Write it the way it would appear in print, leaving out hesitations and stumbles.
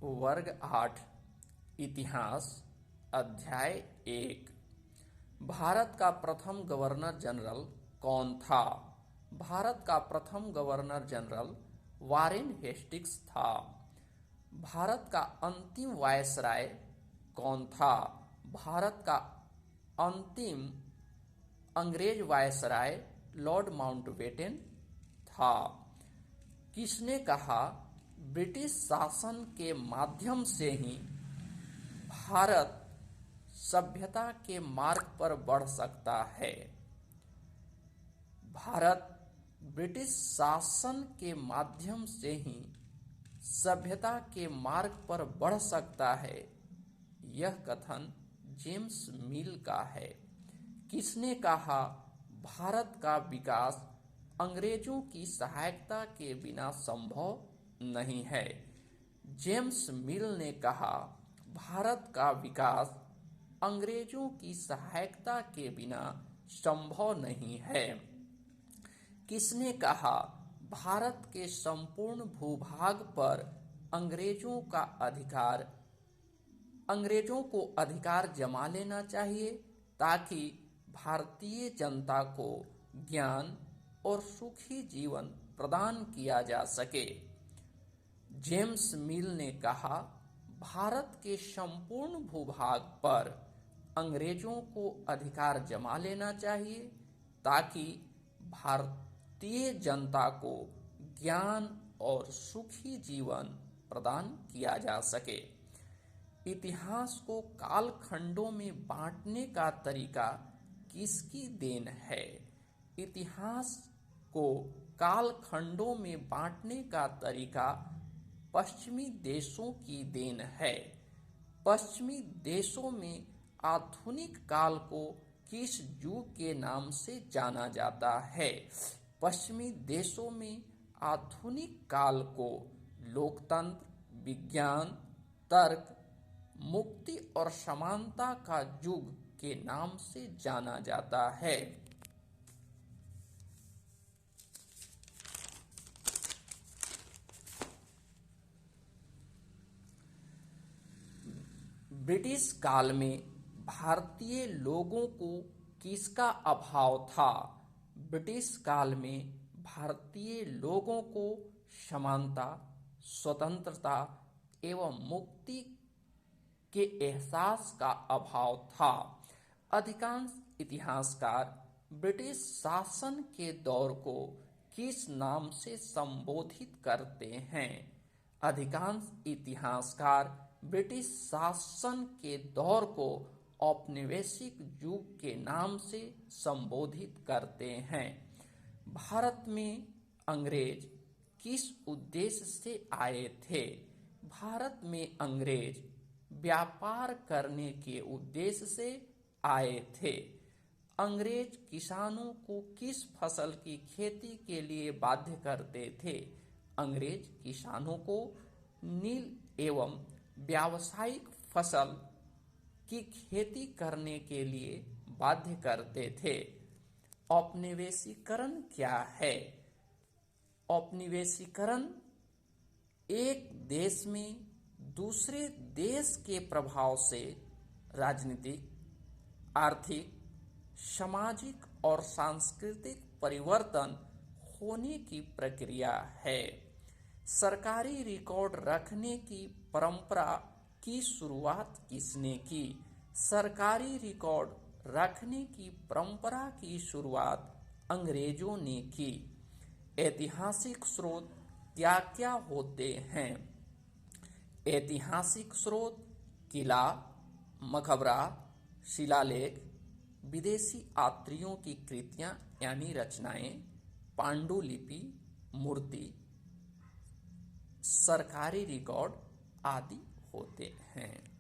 वर्ग 8 इतिहास अध्याय 1। भारत का प्रथम गवर्नर जनरल कौन था? भारत का प्रथम गवर्नर जनरल वारेन हेस्टिंग्स था। भारत का अंतिम वायसराय कौन था? भारत का अंतिम अंग्रेज वायसराय लॉर्ड माउंटबेटन था। किसने कहा ब्रिटिश शासन के माध्यम से ही भारत सभ्यता के मार्ग पर बढ़ सकता है? भारत ब्रिटिश शासन के माध्यम से ही सभ्यता के मार्ग पर बढ़ सकता है, यह कथन जेम्स मिल का है। किसने कहा भारत का विकास अंग्रेजों की सहायता के बिना संभव नहीं है? जेम्स मिल ने कहा भारत का विकास अंग्रेजों की सहायता के बिना संभव नहीं है। किसने कहा भारत के संपूर्ण भूभाग पर अंग्रेजों को अधिकार जमा लेना चाहिए ताकि भारतीय जनता को ज्ञान और सुखी जीवन प्रदान किया जा सके? जेम्स मिल ने कहा भारत के संपूर्ण भूभाग पर अंग्रेजों को अधिकार जमा लेना चाहिए ताकि भारतीय जनता को ज्ञान और सुखी जीवन प्रदान किया जा सके। इतिहास को कालखंडों में बांटने का तरीका किसकी देन है? इतिहास को कालखंडों में बांटने का तरीका पश्चिमी देशों की देन है। पश्चिमी देशों में आधुनिक काल को किस युग के नाम से जाना जाता है? पश्चिमी देशों में आधुनिक काल को लोकतंत्र, विज्ञान, तर्क, मुक्ति और समानता का युग के नाम से जाना जाता है। ब्रिटिश काल में भारतीय लोगों को किसका अभाव था? ब्रिटिश काल में भारतीय लोगों को समानता, स्वतंत्रता एवं मुक्ति के एहसास का अभाव था। अधिकांश इतिहासकार ब्रिटिश शासन के दौर को किस नाम से संबोधित करते हैं? अधिकांश इतिहासकार ब्रिटिश शासन के दौर को औपनिवेशिक युग के नाम से संबोधित करते हैं। भारत में अंग्रेज किस उद्देश्य से आए थे? भारत में अंग्रेज व्यापार करने के उद्देश्य से आए थे। अंग्रेज किसानों को किस फसल की खेती के लिए बाध्य करते थे? अंग्रेज किसानों को नील एवं व्यावसायिक फसल की खेती करने के लिए बाध्य करते थे। औपनिवेशीकरण क्या है? औपनिवेशीकरण एक देश में दूसरे देश के प्रभाव से राजनीतिक, आर्थिक, सामाजिक और सांस्कृतिक परिवर्तन होने की प्रक्रिया है। सरकारी रिकॉर्ड रखने की परंपरा की शुरुआत किसने की? सरकारी रिकॉर्ड रखने की परंपरा की शुरुआत अंग्रेजों ने की। ऐतिहासिक स्रोत क्या क्या होते हैं? ऐतिहासिक स्रोत किला, मकबरा, शिलालेख, विदेशी यात्रियों की कृतियां यानी रचनाएं, पांडुलिपि, मूर्ति, सरकारी रिकॉर्ड आदि होते हैं।